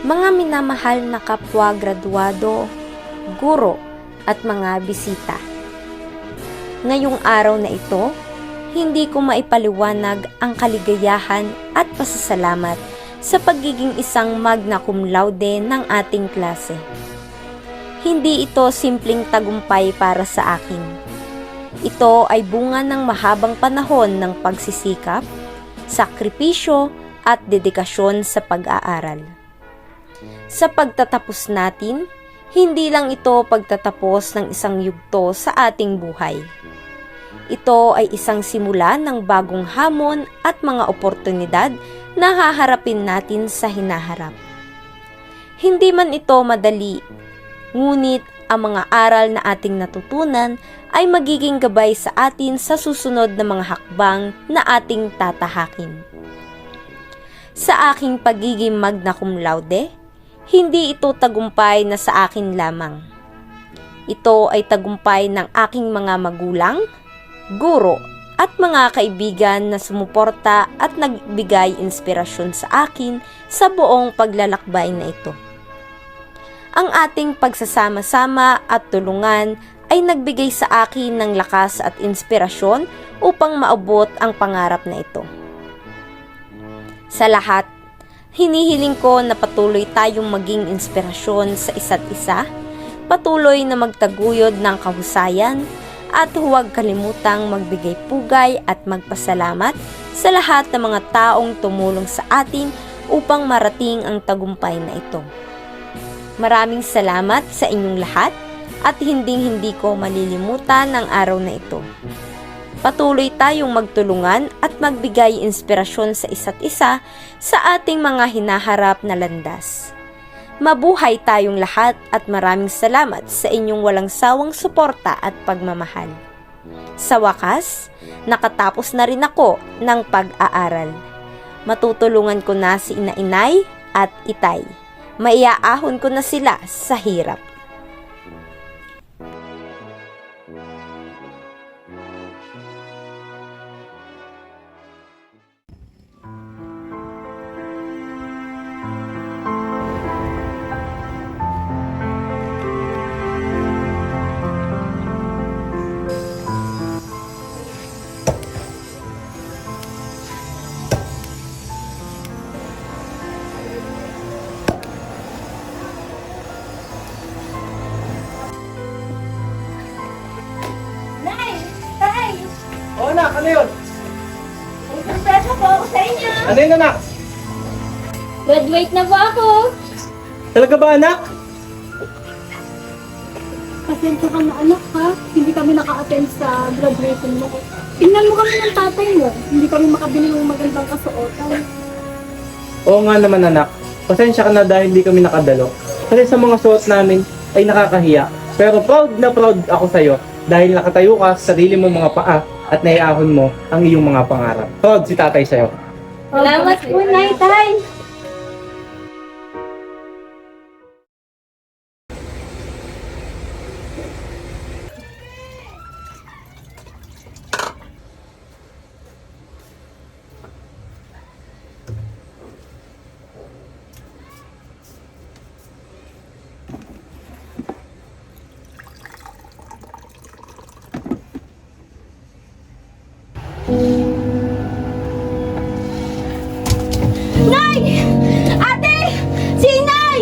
mga minamahal na kapwa graduado, guro at mga bisita. Ngayong araw na ito, hindi ko maipaliwanag ang kaligayahan at pasasalamat sa pagiging isang magna cum laude ng ating klase. Hindi ito simpleng tagumpay para sa akin. Ito ay bunga ng mahabang panahon ng pagsisikap, sakripisyo at dedikasyon sa pag-aaral. Sa pagtatapos natin, hindi lang ito pagtatapos ng isang yugto sa ating buhay. Ito ay isang simula ng bagong hamon at mga oportunidad na haharapin natin sa hinaharap. Hindi man ito madali, ngunit ang mga aral na ating natutunan ay magiging gabay sa atin sa susunod na mga hakbang na ating tatahakin. Sa aking pagiging magna cum laude, hindi ito tagumpay na sa akin lamang. Ito ay tagumpay ng aking mga magulang, guro, at mga kaibigan na sumuporta at nagbigay inspirasyon sa akin sa buong paglalakbay na ito. Ang ating pagsasama-sama at tulungan ay nagbigay sa akin ng lakas at inspirasyon upang maabot ang pangarap na ito. Sa lahat, hinihiling ko na patuloy tayong maging inspirasyon sa isa't isa, patuloy na magtaguyod ng kahusayan, at huwag kalimutang magbigay pugay at magpasalamat sa lahat ng mga taong tumulong sa atin upang marating ang tagumpay na ito. Maraming salamat sa inyong lahat at hindi ko malilimutan ang araw na ito. Patuloy tayong magtulungan at magbigay inspirasyon sa isa't isa sa ating mga hinaharap na landas. Mabuhay tayong lahat at maraming salamat sa inyong walang sawang suporta at pagmamahal. Sa wakas, nakatapos na rin ako ng pag-aaral. Matutulungan ko na si Inay at Itay. Maiaahon ko na sila sa hirap. Oo, anak, ano yun? May sorpresa po ako sa inyo. Ano yun, anak? Graduate na po ako. Talaga ba, anak? Pasensya ka na anak ha, hindi kami naka-attend sa graduation mo. Tingnan mo kami ng tatay mo, hindi kami makabili ng magandang kasuotan. Oo nga naman, anak. Pasensya ka na dahil hindi kami nakadalo. Kasi sa mga suot namin ay nakakahiya. Pero proud na proud ako sa'yo dahil nakatayo ka sa sarili mong mga paa at naiahon mo ang iyong mga pangarap. Proud si tatay sa'yo. Salamat po, Nay, Tay. Nay! Ate! Si Nay!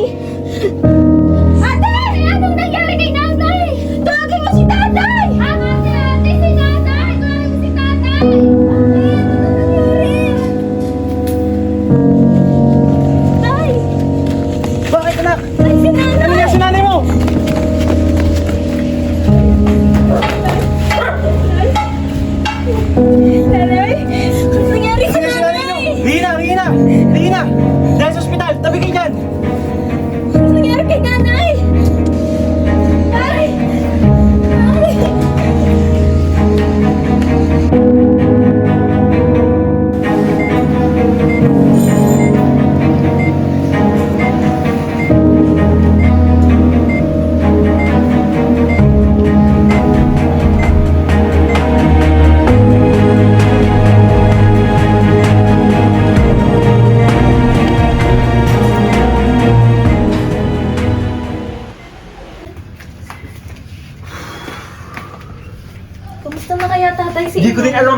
Ate! Anong nangyari kay Nanay? Tawagin mo si Tatay! Ate! Si Tatay! Tawagin mo si Tatay! Tay! Bakit, anak? Ay, si Nanay! Ano na si nanay mo? Nanay! Anong nangyari sa Ano na si nanay Nanay? nyo? Rina! Dahil sa ospital, tabi kayo dyan! Anong nangyari kay Nanay? Tay! Tay!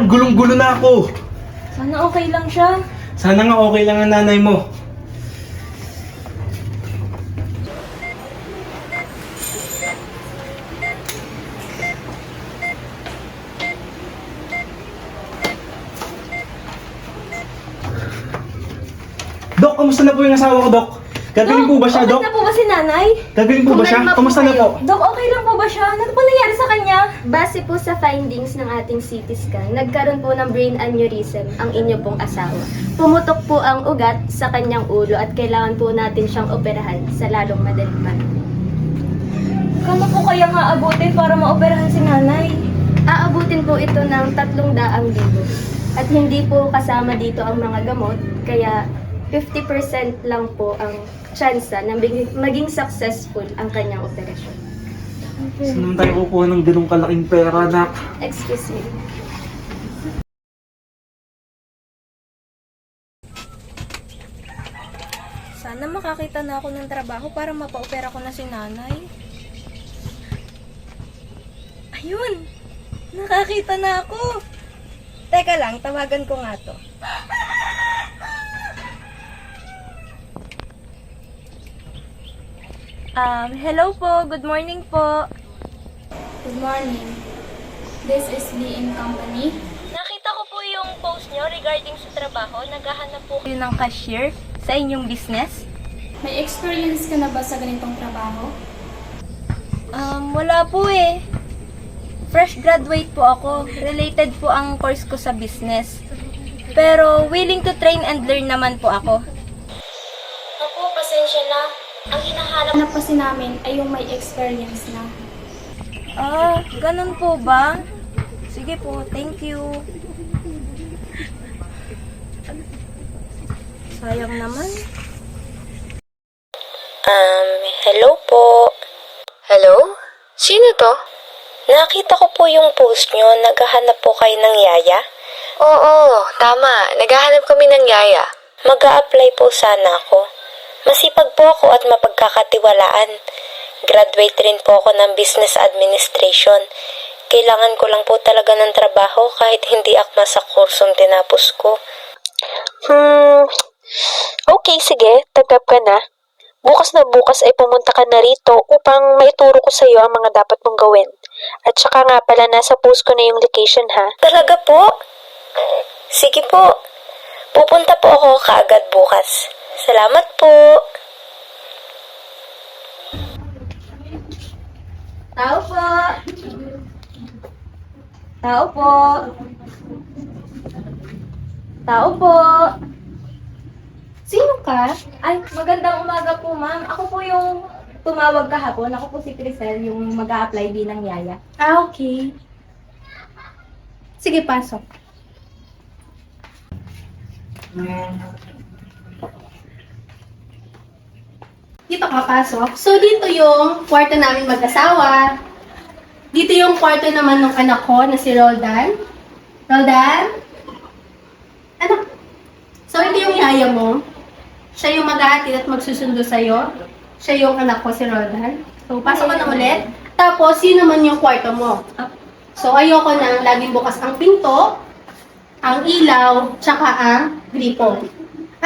Parang gulong-gulo na ako. Sana okay lang siya. Sana nga okay lang ang nanay mo. Dok, kamusta na po yung asawa ko, Dok? Gagaling po ba siya, Dok? Okay na po ba si nanay? Gagaling po ba siya? Kumalma po Kamusta na kayo. po? Dok, okay lang po ba siya? Ano po nangyari sa kanya? Base po sa findings ng ating CT scan, nagkaroon po ng brain aneurysm ang inyo pong asawa. Pumutok po ang ugat sa kanyang ulo at kailangan po natin siyang operahan sa lalong madaling panahon. Kano po kaya nga abutin para maoperahan si nanay? Aabutin po ito ng 300,000 at hindi po kasama dito ang mga gamot, kaya 50% lang po ang tsansa na maging successful ang kanyang operasyon. Saan naman tayo kukuha ng ganung kalaking pera, Nak? Excuse me. Sana makakita na ako ng trabaho para mapaopera ko na si nanay. Ayun! Nakakita na ako! Teka lang, tawagan ko nga to. Hello po. Good morning po. Good morning. This is the company. Nakita ko po yung post nyo regarding sa trabaho. Naghahanap po kayo ng cashier sa inyong business. May experience ka na ba sa ganitong trabaho? Wala po eh. Fresh graduate po ako. Related po ang course ko sa business. Pero willing to train and learn naman po ako. Ako, pasensya na. Ang hinahanap na kasi namin ay yung may experience na. Ganun po ba? Sige po, thank you. Sayang naman. Hello po. Hello? Sino to? Nakita ko po yung post nyo. Naghahanap po kayo ng yaya. Oo, tama. Naghahanap kami ng yaya. Mag-a-apply po sana ako. Masipag po ako at mapagkakatiwalaan. Graduate rin po ako ng Business Administration. Kailangan ko lang po talaga ng trabaho kahit hindi akma sa kursong tinapos ko. Okay, sige. Tanggap ka na. Bukas na bukas ay pumunta ka na rito upang maituro ko sa iyo ang mga dapat mong gawin. At saka nga pala, nasa post ko na yung location, ha? Talaga po? Sige po. Pupunta po ako kaagad bukas. Salamat po. Tao po. Tao po. Tao po. Sino ka? Ay, magandang umaga po, ma'am. Ako po yung tumawag kahapon. Ako po si Crisel, yung mag-a-apply bilang yaya. Okay. Sige, pasok. Dito ka pasok. So, dito yung kwarto namin mag-asawa. Dito yung kwarto naman ng anak ko na si Roldan. Roldan? Anak. So, ito yung yaya mo. Siya yung mag-ahatid at magsusundo sa'yo. Siya yung anak ko, si Roldan. So, pasok ka na ulit. Tapos, yun naman yung kwarto mo. So, ayoko na laging bukas ang pinto, ang ilaw, tsaka ang gripo.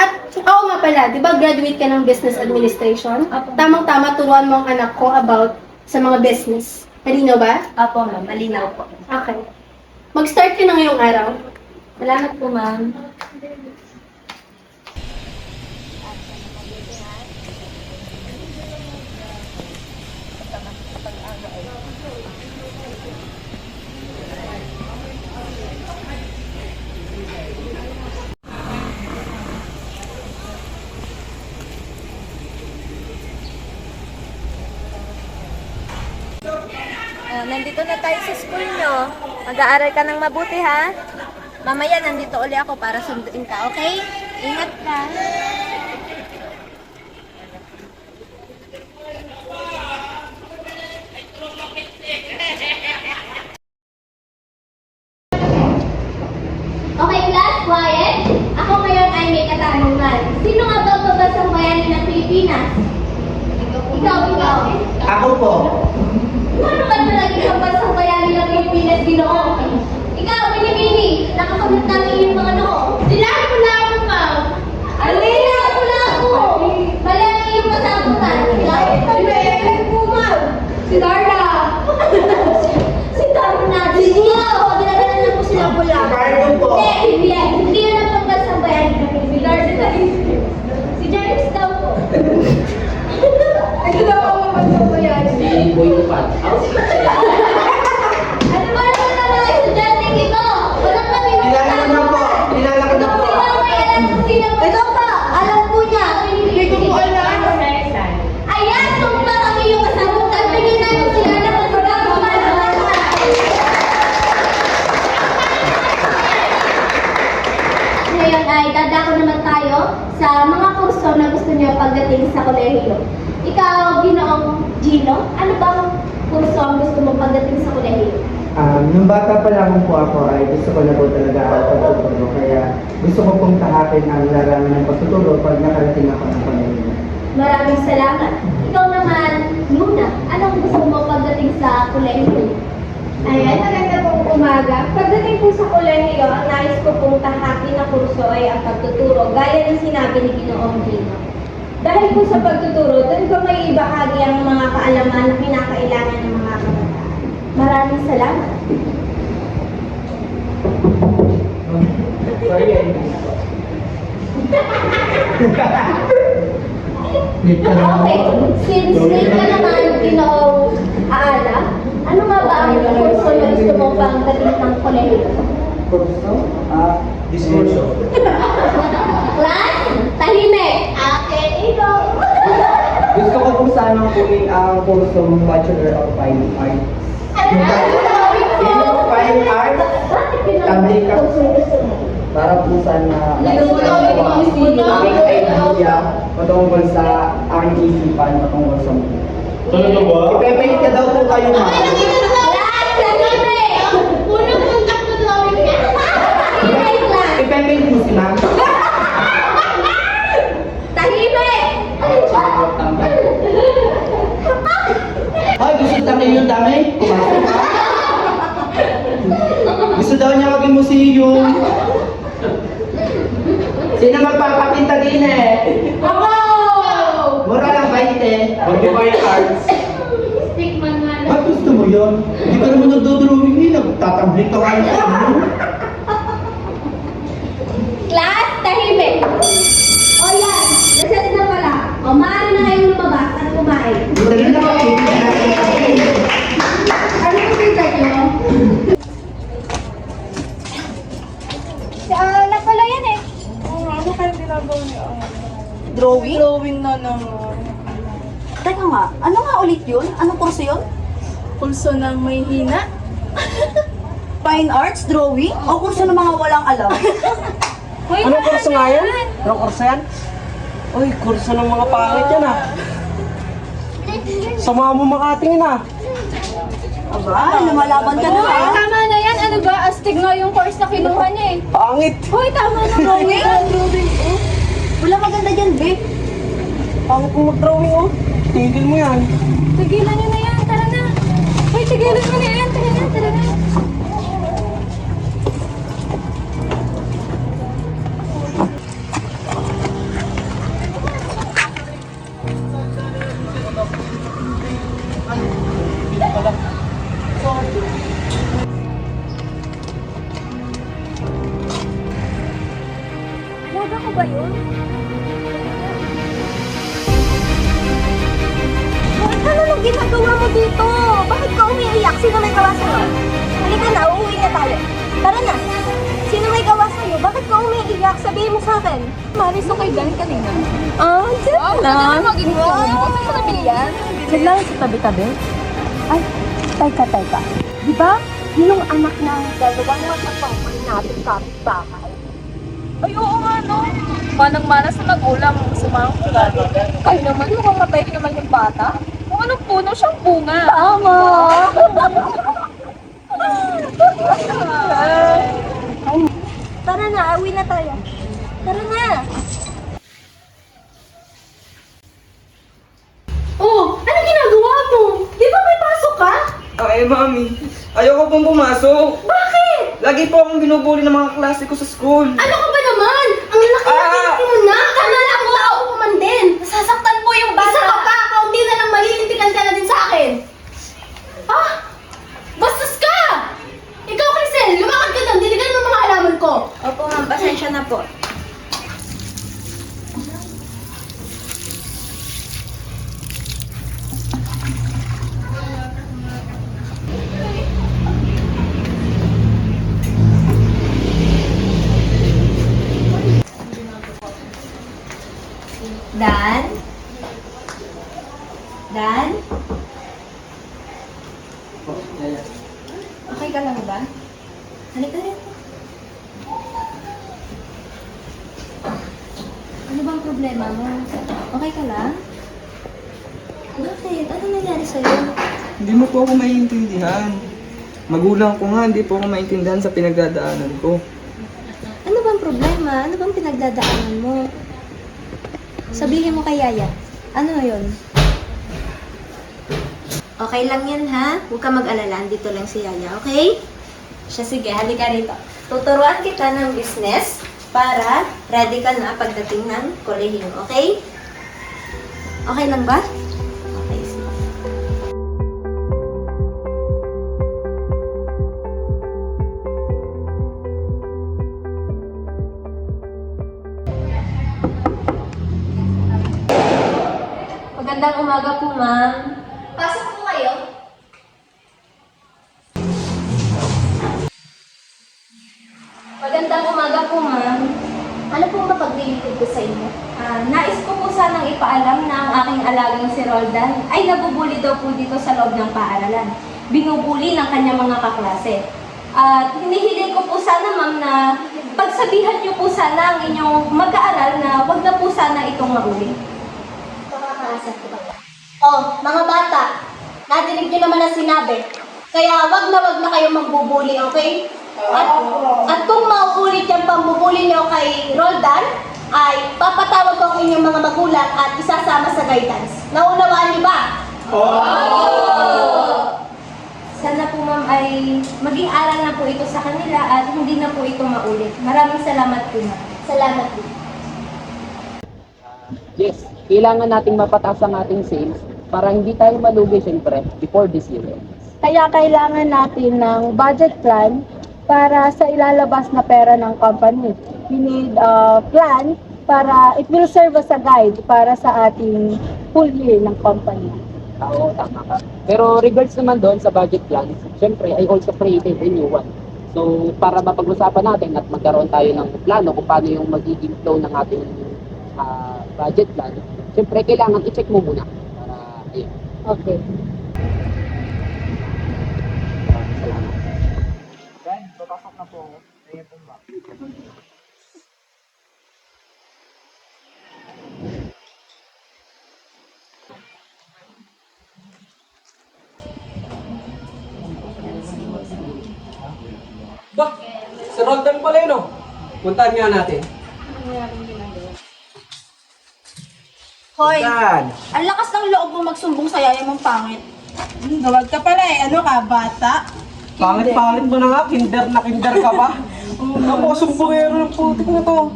At, oo nga pala, di ba graduate ka ng Business Administration? Apo. Tamang-tama, turuan mo ang anak ko about sa mga business. Malinaw ba? Apo, ma'am. Malinaw po. Okay. Mag-start ka na ngayong araw. Salamat po, ma'am. Nandito na tayo sa school nyo. Mag-aaral ka ng mabuti, ha? Mamaya, nandito uli ako para sunduin ka, okay? Ingat ka. Okay, class, quiet. Ako ngayon ay may katanungan. Sino nga ba ang mabansang bayani ng Pilipinas? Ikaw. Ako po. Ano ka na naging ang bansang bayani ng Pilipinas, Ginoo? Ikaw, Binibini. Nakapagod namin yung mga ano. Dilaan mo na ako, ma'am. Dilaan mo na ako. Mali yung masabutan. Dilaan mo, ma'am. Si Darla. Si Darla. Sige nga, o. Dinagalan lang po sila pula. Hindi yun ang pagkasabayan. Si Darla. Si James daw po. Ano daw ang pagkasabayan? Si Boy Tupat. Ano ba naman ang mga estudyante ito? Walang kami Kilala ko na po. Kilala ko na po. Ito pa, alam po niya. Hindi ko po alam. Ayan, tumpa kami yung kasabutan. Bigyan namin sila ng magagawa. Ngayon ay dadako naman tayo sa mga kurso na gusto niyo pagdating sa kolehiyo. Ikaw, Ginoong Gino, ano bang kurso ang gusto mo pagdating sa kolehiyo? Nung bata pa lamang po ako ay gusto ko na po talaga ang pagtuturo. Kaya gusto ko pong tahakin ang larangan ng pagtuturo pag nakarating ako ng pamilya. Maraming salamat. Ikaw naman, Luna, anong gusto mo pagdating sa kolehiyo? Ayan, maganda pong umaga. Pagdating po sa kolehiyo, ang nais ko pong tahakin na kurso ay ang pagtuturo, gaya ng sinabi ni Ginoong Gino. Dahil po sa pagtuturo, doon ko may ibahagi ang mga kaalaman na kinakailangan ng mga kabataan. Maraming salamat. Sorry, Okay, since late ka naman, Ginoong Aala, ano nga ba ang kurso na gusto mo pagdating ng kolehiyo? Kurso? Diskurso. Class, tahimik. Akin, ikaw. Gusto ko po sanang kunin ang kurso Bachelor of Fine Arts. Fine Arts? Tamay ka. Para po sana aking idea patungkol sa aking isipan patungkol sa mundo. Talaga ba? Ipe-paint ka daw po kayo, ma'am. Class, tahimik. Unang contact mo drawing niya. Tahimik, class. Ipe-paint mo si ma'am. Tahimik. Ay, gusto tayo yung dami? Kumasok ka? Gusto daw niya maging museum. Sino magpapakita din eh? Ako! Mura lang 20. Mag-divine arts. Stickman nga lang. Ba't gusto mo yun? Hindi ka naman nagdodrawing eh. Nagtatablik ka kayo sa ano. Class, tahimik. O yan, naset na pala. O maaari na kayong lumabas at kumain. Dali na kasi. Ano yung kita nyo? Na pala yan eh. Ano kayong ginagawa niyo? Drawing? Drawing na naman. Teka nga, ano nga ulit yun? Anong kurso yun? Pulso ng may hina. Fine arts, drawing? O kurso ng mga walang alam? Anong kurso nga yan? Anong kurso yan? Uy, kurso ng mga pangit yan ah. Sama mo makatingin ah. Aba, lumalaban ka na ha? Tama na yan. Ano ba? Astig nga yung course na kinuha niya eh. Pangit. Hoy, tama na. Drawing? Drawing, oh. Wala maganda dyan, be. Pangit mo mag-drawing oh. Tigil mo yan. Tigilan niyo na yan. Tara na. Hoy, tigilan mo na yan. Tara na, tara na. Alaga ko ba yun? Ano nang ginagawa mo dito? Bakit ka umiiyak? Sino may gawa sa'yo? Halika na, uuwi na tayo. Tara na. Sino may gawa sa'yo? Bakit ka umiiyak? Sabihin mo sa akin. Maris, okay Dan kanina. Diyan na. Maging mo. Kasi sa tabi yan. Naglang sa tabi-tabi? Ay, teka. Di ba? Yun yung anak ng dalawang matapang natin kapit-bahay. Ay, oo nga, no? Manang-mana sa magulang, sumang ugali. Kayo naman, mukhang mabait naman yung bata. Kung anong puno siyang bunga. Tama! Tara na, awi na tayo. Tara na! Oh, ano ginagawa mo? Di ba may pasok ka? Ay, mami. Ayoko pong pumasok. Bakit? Lagi po akong binubuli ng mga klase ko sa school. Ano ka ba naman? Ang laki-laki mo na! Tama na ang tao ko man din! Nasasaktan po yung bata. Isa ka pa! Kaunti na lang malilintikan ka na din sa akin! Ah! Bastos ka! Ikaw, Crisel, lumakad ka doon! Diligan mo mga halaman ko! Opo ma'am, pasensya na po. Dan? Dan? Okay ka lang ba? Halika rin. Ano bang problema mo? Okay ka lang? Bakit? Ano nangyari sa'yo? Hindi mo po ako maiintindihan. Magulang ko nga, hindi po ako maintindihan sa pinagdadaanan ko. Ano bang problema? Ano bang pinagdadaanan mo? Sabihin mo kay Yaya. Ano yun? Okay lang yan ha? Huwag ka mag-alala. Dito lang si Yaya, okay? Siya, sige. Halika rito. Tuturuan kita ng business para ready ka na pagdating ng kolehiyo, okay? Okay lang ba? Okay, sige. Magandang umaga po, ma'am. Pasok po kayo. Magandang umaga po, ma'am. Ano pong mapaglilingkod ko sa inyo? Nais ko po sanang ipaalam na ang aking alagang si Roldan ay nabubuli daw po dito sa loob ng paaralan. Binubuli ng kanyang mga kaklase. At hinihiling ko po sana, ma'am, na pagsabihan niyo po sana ang inyong mag-aaral na wag na po sana itong mauli. Pakakaasar ko ba? Oh, mga bata, nadinig niyo naman ang sinabi. Kaya wag na kayong magbubuli, okay? At kung mauulit yung pambubuli niyo kay Roldan, ay papatawag ko ang inyong mga magulang at isasama sa guidance. Naunawaan niyo ba? Sana po, ma'am, ay maging aral na po ito sa kanila at hindi na po ito maulit. Maraming salamat po, ma'am. Salamat po. Yes, kailangan nating mapataas ang ating sales para hindi tayo malugi syempre before this year ends. Kaya kailangan natin ng budget plan para sa ilalabas na pera ng company. We need a plan para it will serve as a guide para sa ating full year ng company. Oo, tama ka. Pero regards naman doon sa budget plan, syempre I also created a new one. So, para mapag-usapan natin at magkaroon tayo ng plano kung paano yung magiging flow ng ating budget plan, syempre kailangan i-check mo muna. Para, ayun. Okay. Salamat. Dan, papasok na po ako. Ayan po ba? Bah, si Roldan pala yun, oh. Puntahan nga natin. Hoy, Dan! ang lakas ng loob mo magsumbong sa yaya mong pangit. Gawag ka pala eh. Ano ka, bata? Pangit-pangit mo na nga, kinder na kinder ka pa. Ako, sumbongero ng putik na to.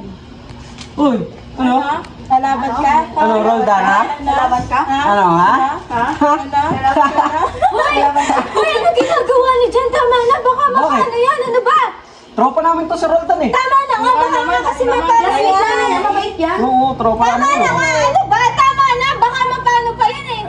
Uy, ano? Lalaban ka? Ano, Roldan, ha? Lalaban ka? Ano, ha? Hoy, ano ginagawa niyo dyan? Tama na, baka Bakit? makaano yan. Ano ba? Tropa namin to si Roldan, eh. Tama na nga, baka nga kasi mapano yan. Mabait yan. Oo, tropa Tama namin. na nga, ano ba? Tama na, baka mapano pa yan eh.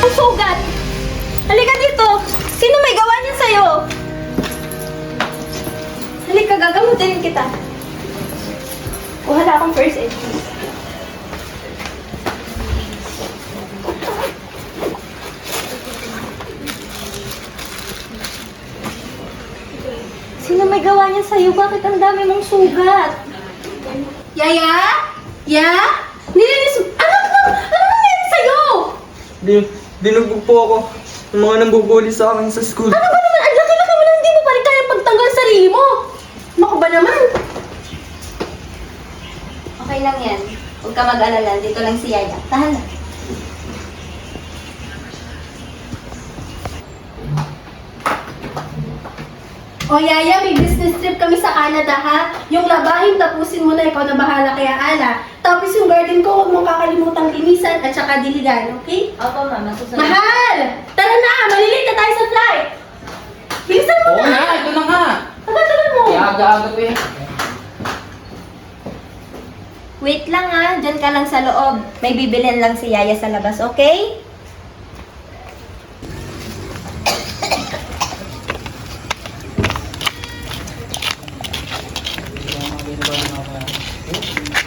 Ang sugat! Halika dito! Sino may gawa niyan sa'yo? Halika, gagamutin kita. Kuha na akong first aid. nangyari sa'yo? Bakit ang dami mong sugat? Yaya? Ya? Nilinis... Ano nangyari sa'yo? Dinugbog po ako ng mga nambubuli sa akin sa school. Ano ba naman? Ang laki-laki mo na hindi mo pa rin kaya pagtanggal sa sarili mo. Mako ba naman? Okay lang yan. Huwag ka mag-alala. Dito lang si Yaya. Tahan na. O Yaya, may business trip kami sa Canada ha. Yung labahin, tapusin mo na, ikaw na bahala kaya Ala. Tapos yung garden ko, huwag mong kakalimutang linisan at saka diligan, okay? Opo, ma'am. Masusunod. Mahal! Tara na! Malilate na tayo sa flight! Bilisan mo Oo na! na, ito na nga. Tagal-tagal mo! Kaya aga-aga pa eh. Wait lang ah. Diyan ka lang sa loob. May bibilin lang si Yaya sa labas, okay?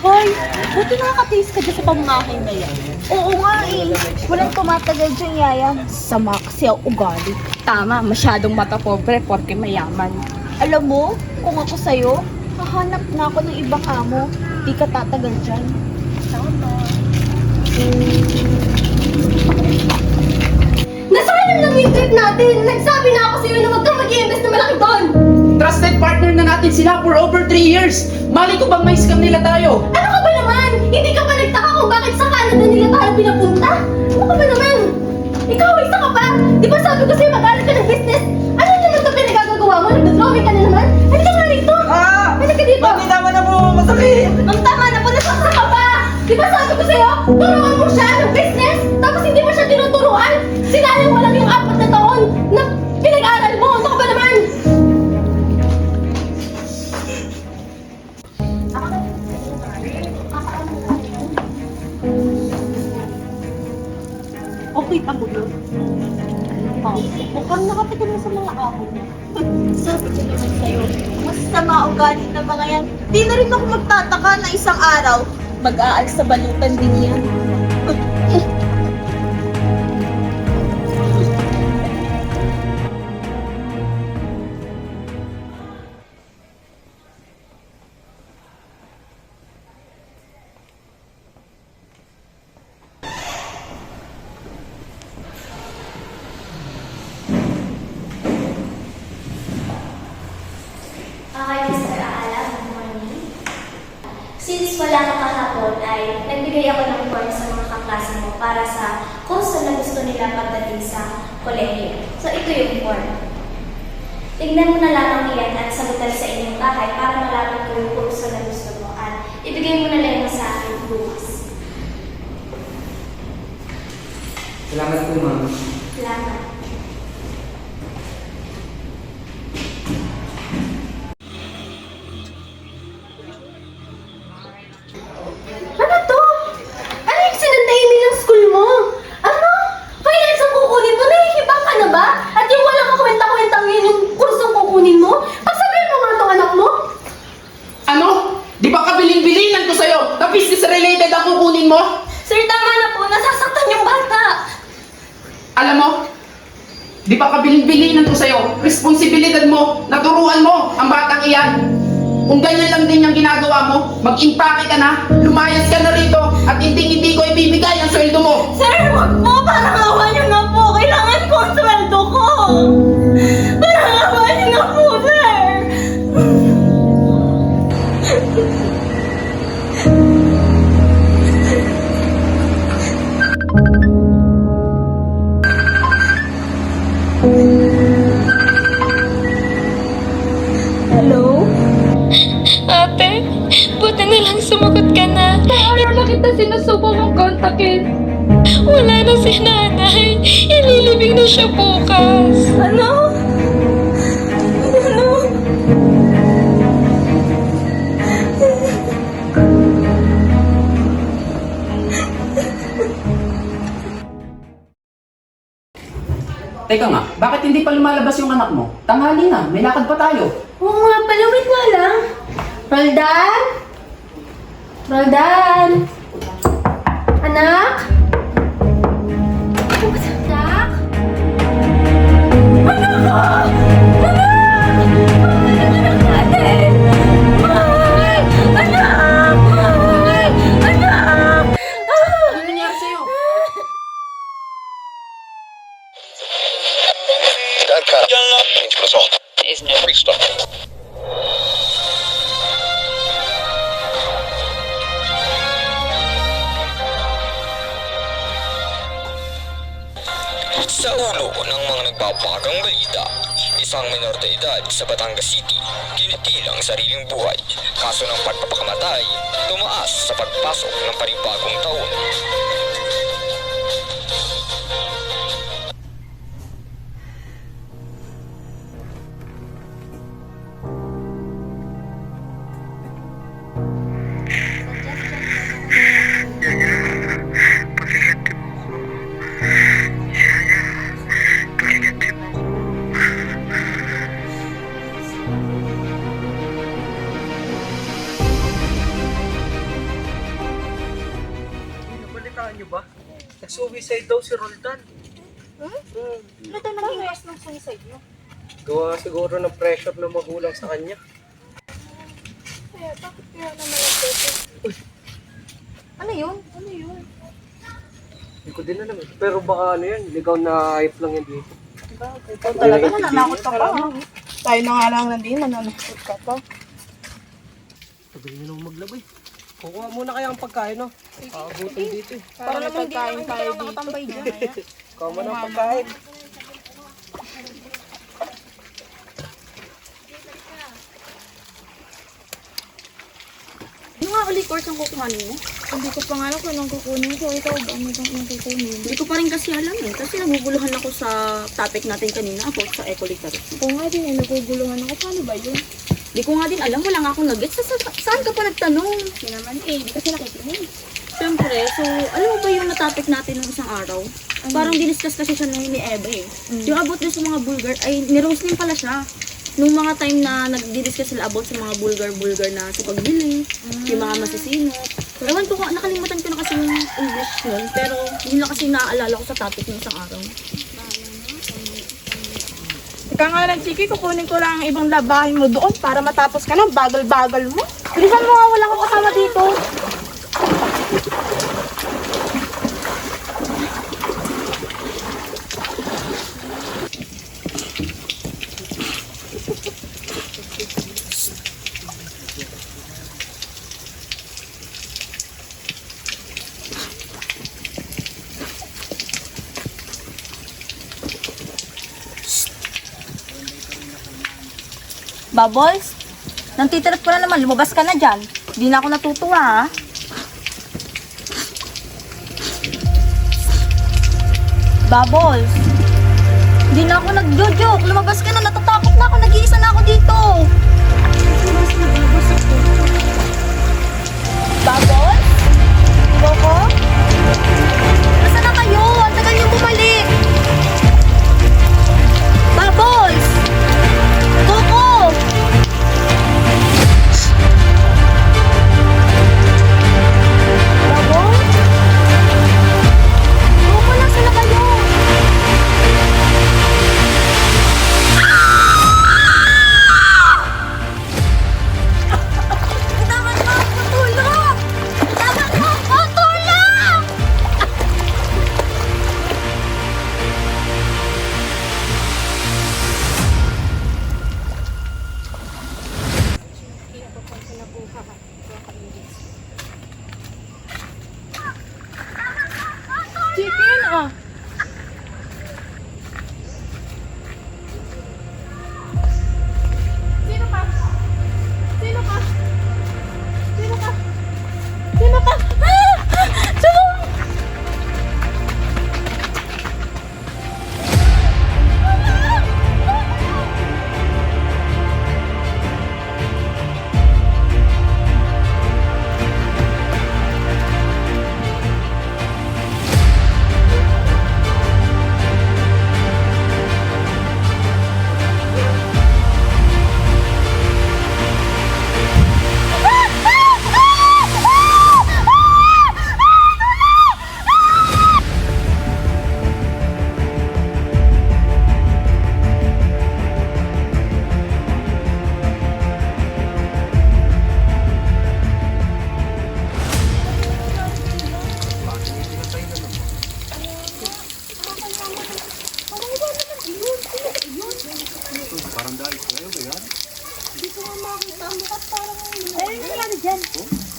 Hoy, buti nakaka-taste ka dyan sa pamamahay na yan. Oo nga eh. Walang tumatagal dyan, Yaya. Sama kasi ang ugali. Tama, masyadong mata pobre porque mayaman. Alam mo, kung ako sa'yo, hahanap na ako ng ibang amo. Di ka tatagal dyan. Tama. Nasayang lang yung trip natin! Nagsabi na ako sa'yo na huwag kang mag-i-invest na malaki doon! Trusted partner na natin sila for over 3 years. Mali ko bang may scam nila tayo? Ano ka ba naman? Hindi ka ba nagtaka kung bakit sa Canada nila tayo pinapunta? Ano ka ba naman? Ikaw, isa ka pa! Di ba sabi ko sa'yo mag-aral ka ng business? Ano naman ito pinagagagawa mo? Nag-drawing ka na naman? Halika nga rito! Halika dito! Mami, tama na po! Masakit! Ang tama na po, nasaksa ka pa! Di ba sabi ko sa'yo, turuan mo siya ng business, tapos hindi mo siya tinuturuan? Sinayang mo lang yung 4 na taon na pinag-aral mo! Ano ka ba naman? Okay pa mo yun? Oh, mukhang nakatikim na sa mga ahon. Sabi ko naman sa'yo, mas sama ugali na mga yan. Di na rin ako magtataka na isang araw, mag-aal sa balutan din yan. Okay, Mr. Aala, good morning. Since wala ka kahapon ay nagbigay ako ng form sa mga kaklase mo para sa kurso na gusto nila pagdating sa kolehiyo. So ito yung form. Tignan mo na lamang iyan at sagutan sa inyong bahay para malaman ko yung kurso na gusto mo at ibigay mo na lang yan sa akin bukas. Salamat po, ma'am. Salamat. Ano to? Ano yung sinundayin nilang school mo? Ano? Finance ang kukunin mo? Nahihibang ka na ba? At yung walang kakwenta-kwentang yun yung kursong kukunin mo? Pagsabihin mo nga itong anak mo? Ano? Di ba kabiling-bilinan ko sa'yo na business related ang kukunin mo? Sir, tama na po. Nasasaktan yung bata. Alam mo, di ba kabiling-bilinan ko sa'yo? Responsibilidad mo, naturuan mo ang batang iyan. Kung ganyan lang din yung ginagawa mo, mag-impake ka na, lumayas ka na rito, at hindi ko ibibigay ang sweldo mo. Sir, wag po! Parang awa niyo na po! Kailangan ko ang sweldo ko! Parang awa niyo na po, sir! Hello? Ate, buti na lang sumagot ka na. Ayaw na kita sinusubo mong kontakin. Wala na si nanay. Ililibing na siya bukas. Ano? Ano? Teka nga, bakit hindi pa lumalabas yung anak mo? Tanghali na, may lakad pa tayo. Oo nga pala, wait nga lang. Roldan? Roldan? Anak? Anak? Anak ko! Anak! Anak ka, ate! Sa ulo ng mga nagbabagang balita, isang minor de edad sa Batangas City, kinitil ang sariling buhay. Kaso ng pagpapakamatay, tumaas sa pagpasok ng panibagong taon. Nabalitaan niyo ba? Nag-suicide daw si Roldan. Ano daw naging cause ng suicide mo? Gawa siguro ng pressure ng magulang sa kanya. Bakit kaya naman ito? Ano yun? Hindi ko din alam eh. Pero baka ano yan, ligaw na hype lang yan dito. Ikaw talaga nananakot ka pa. Tayo na nga lang nandiyan, nananakot ka pa. Tagal nyo nang maglabay. Kukuha muna kaya ang pagkain, no? Gutom dito eh. Para naman hindi naman tayo makatambay dyan. Kuha mo ng pagkain. Ano nga ulit course ang kukuhanin mo? Hindi ko pa nga alam kung anong kukunin ko. Ikaw ba ano bang kukunin? Hindi ko pa rin kasi alam eh. Kasi naguguluhan ako sa topic natin kanina about sa eco-literacy. Ako nga din, nagugulungan ako. Paano ba yun? Hindi ko nga din alam. Wala nga akong nag-gets. Saan ka pa nagtanong? Hindi naman eh, hindi kasi nakikinig. Siyempre, so alam mo ba yung na-topic natin nung isang araw? Parang diniscuss kasi siya ni Eva eh. Yung about din sa mga bulgar, ay ni-roasting pala siya. Nung mga time na nag-discuss sila about sa mga bulgar na sa pagbili, yung mga masisinot. Ewan ko, nakalimutan ko na kasi yung English nun, pero yun lang kasi naaalala ko sa topic ng isang araw. Ika nga lang, Chiki, kukunin ko lang ang ibang labahin mo doon para matapos ka na. Bagal-bagal mo. Bilisan mo nga, wala akong kasama dito. Bubbles? Nantitirat ko na naman, lumabas ka na dyan. Hindi na ako natutuwa ha. Bubbles? Hindi na ako nag-joke, lumabas ka na, natatakot na ako, nag-iisa na ako dito. Bubbles? Coco? Nasaan na kayo? Ang tagal niyong bumalik. Bubbles! Coco! Bubbles? Coco, nasaan na kayo? Dapat mo ako tulong! Dapat mo ako tulong!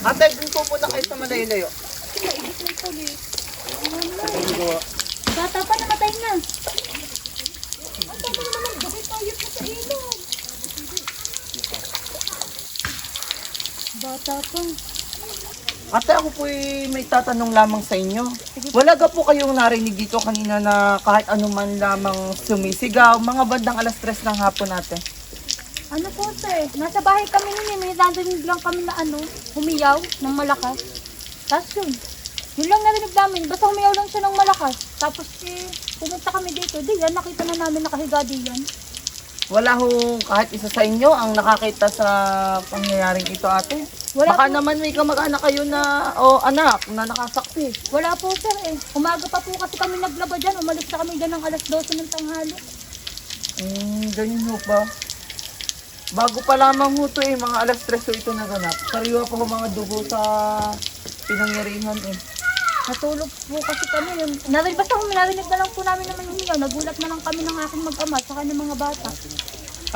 Ate, dun po muna kayo sa malayo-layo. Bata pa, namatay na. Bata pa. Ate, ako po may tatanong lamang sa inyo. Wala ga po kayong narinig dito kanina na kahit anuman lamang sumisigaw, mga bandang 3:00 ng hapon natin? Ano po sir, nasa bahay kami nun eh, may narinig lang kami na humiyaw ng malakas. Tapos yun lang narinig namin, basta humiyaw lang siya ng malakas. Tapos pumunta kami dito, diyan nakita na namin nakahiga diyan. Wala ho kahit isa sa inyo ang nakakita sa pangyayaring ito, ate? Wala Baka po. naman may kamag-anak kayo na, o anak, na nakasaksi. Wala po sir eh, umaga pa po kasi kami naglaba dyan, umalis na kami dyan ng 12:00 ng tanghali. Ganyan ho ba? Bago pa lamang ho to mga 3:00 ho ito naganap. Sariwa pa ho mga dugo sa pinangyarihan eh. Natulog po kasi kami, basta narinig na lang po namin naman humiyaw, nagulat na lang kami ng aking mag-ama at saka ng mga bata.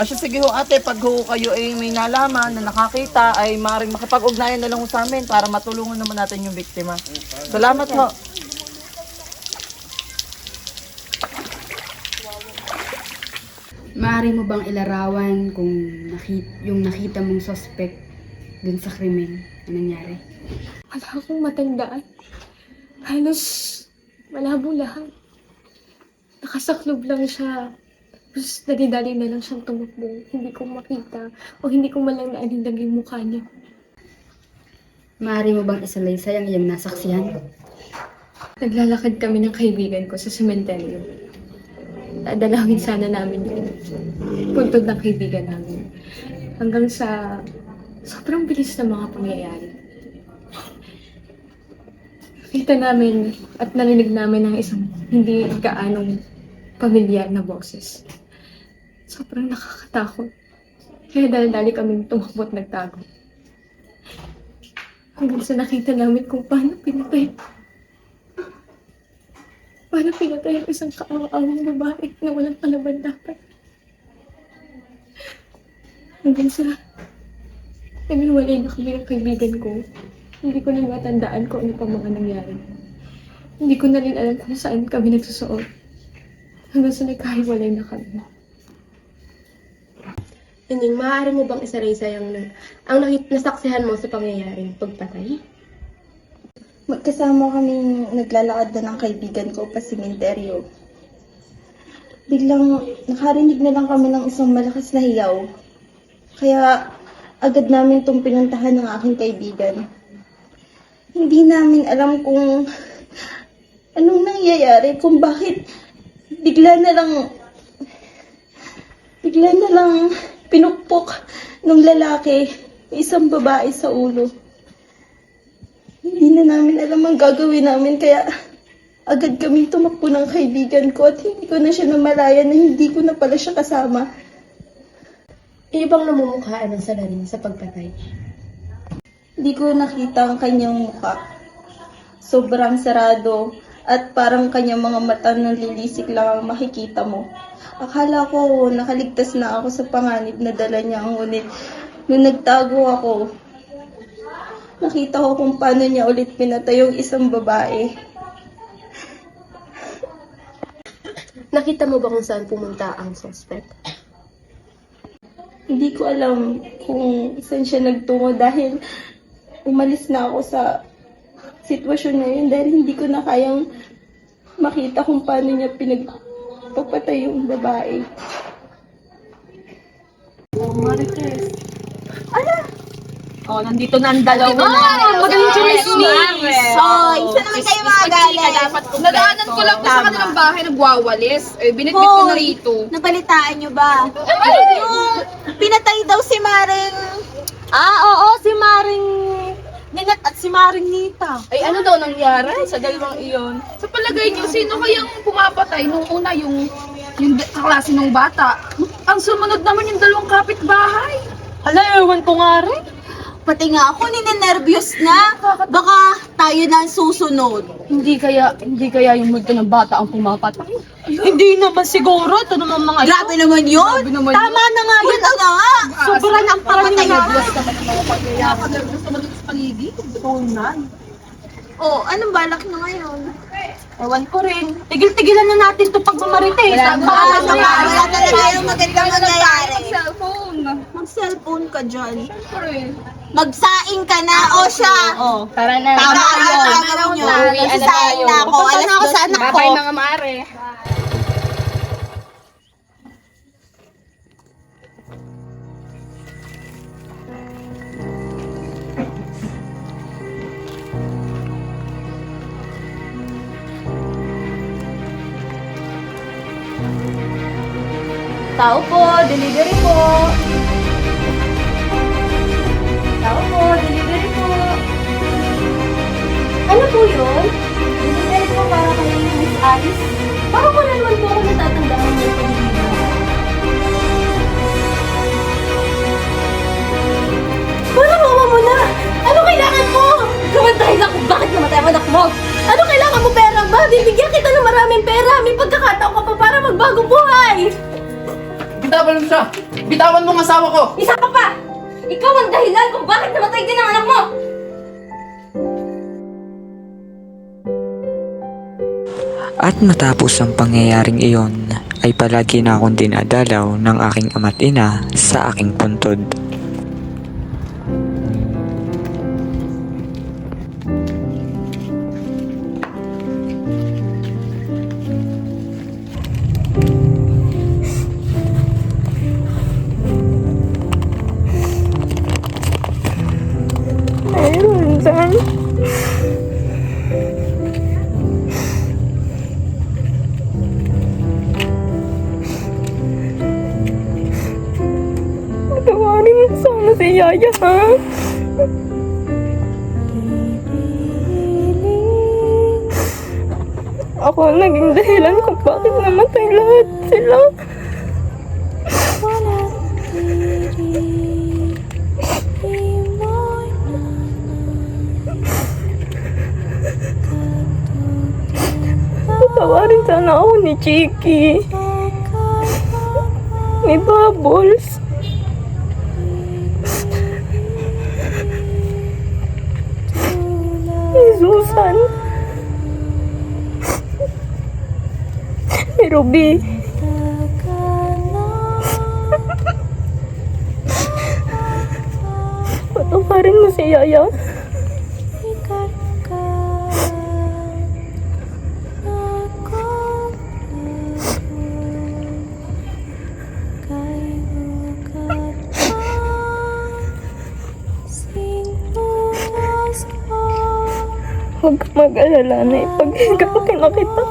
Asya, sige ho ate, pag ho kayo ay may nalaman na nakakita, ay maaaring makipag-ugnayan na lang ho sa amin para matulungan naman natin yung biktima. Salamat ho. Maaari mo bang ilarawan kung yung nakita mong suspect dun sa krimen na nangyari? Wala akong matandaan. Halos malabo lahat. Nakasaklob lang siya. Tapos dali-dali na lang siyang tumakbo. Hindi ko makita o hindi ko man lang naanindag yung mukha niya. Maaari mo bang isalaysay ang iyong nasaksihan? Naglalakad kami ng kaibigan ko sa sementeryo. Dadalawin sana namin yung puntod ng kaibigan namin. Hanggang sa sobrang bilis ng mga pangyayari. Kita namin at narinig namin ang isang hindi gaanong pamilyar na boses. Sobrang nakakatakot. Kaya dali-dali kaming tumakbo at nagtago. Hanggang sa nakita namin kung paano pinatay ang isang kaawa-awang babae na walang kalaban dapat. Hanggang sa naghiwalay na kami ng kaibigan ko. Hindi ko na matandaan kung ano pa mga nangyari. Hindi ko na rin alam kung saan kami nagsusuot. Hanggang sa nagkahiwalay na kami. Ining, maaari mo bang isaraysay ang nasaksihan mo sa pangyayaring pagpatay? Magkasama kaming naglalakad na ng kaibigan ko pa sementeryo. Biglang nakarinig na lang kami ng isang malakas na hiyaw. Kaya agad namin itong pinuntahan ng aking kaibigan. Hindi namin alam kung anong nangyayari, kung bakit bigla na lang pinukpok ng lalaki isang babae sa ulo. Hindi na namin alam ang gagawin namin, kaya agad kami tumakbo ng kaibigan ko at hindi ko na siya namalayan na hindi ko na pala siya kasama. Ibang namumukhaan ng salarin sa pagpatay. Hindi ko nakita ang kanyang mukha. Sobrang sarado at parang kanyang mga mata lilisik lang ang makikita mo. Akala ko nakaligtas na ako sa panganib na dala niya, ngunit nung nagtago ako, nakita ko kung paano niya ulit pinatay yung isang babae. Nakita mo ba kung saan pumunta ang suspect? Hindi ko alam kung saan siya nagtungo dahil umalis na ako sa sitwasyon na yun dahil hindi ko na kayang makita kung paano niya pinagpapatay yung babae. Marites. Oh, nandito na ang dalawa na. Magaling chismis! Hoy, saan naman kayo mga galing? Nadaanan ko lang sa kanilang bahay, nagwawalis. Eh, binitbit ko na rito. Nabalitaan nyo ba? Yung pinatay daw si Maring... Oo, si Maring Ninat at si Maring Nita. Ay, ano daw nangyari sa dalawang iyon? Sa palagay niyo, sino kayang pumapatay nung una yung kaklase ng bata? Ang sumunod naman yung dalawang kapitbahay. Hala, ewan ko nga rin. Pati nga ako, ninenervyos na. Baka tayo na ang susunod. Hindi kaya yung multo ng bata ang pumapatay. Hindi naman siguro. Ito naman mga Grabe naman yun. Tama na nga yun. Ano nga? Sobrang ang papatay na. Oh, anong balak nyo ngayon? Ewan ko rin. Tigil-tigilan na natin to pagmamarites. Wala talaga yung magandang mangyayari. Mag-cellphone ka dyan. Magsaing ka na. O siya. Tara na. Tama yun. Magsaing na ako. Alas na ako sa anak ko. Bye mga mare. Tao po, delivery po. Tao po, delivery po. Ano po yun? Delivery po para kay Miss Alice. Parang wala naman po ako natatandaan ng pag-deliver. Parang mama mo na! Ano kailangan mo? Gawan dahil ako, bakit namatay ang anak mo? Ano kailangan mo pera ba? Bibigyan kita ng maraming pera. May pagkakataon ka pa para magbagong buhay. Bitawan mo siya! Bitawan mo ang asawa ko! Isa ka pa! Ikaw ang dahilan kung bakit namatay din ang anak mo! At matapos ang pangyayaring iyon, ay palagi na akong dinadalaw ng aking ama't ina sa aking puntod. Mayroon dyan. Patawarin mo sana si Yaya, ha? Ako ang naging dahilan kung bakit namatay lahat sila. Patawarin sana ako ni Chiki. Ni Bubbles. Ni Susan. Ni Ruby. Patawarin mo si Yaya. Huwag ka mag-alala na ipaghiganti na kita.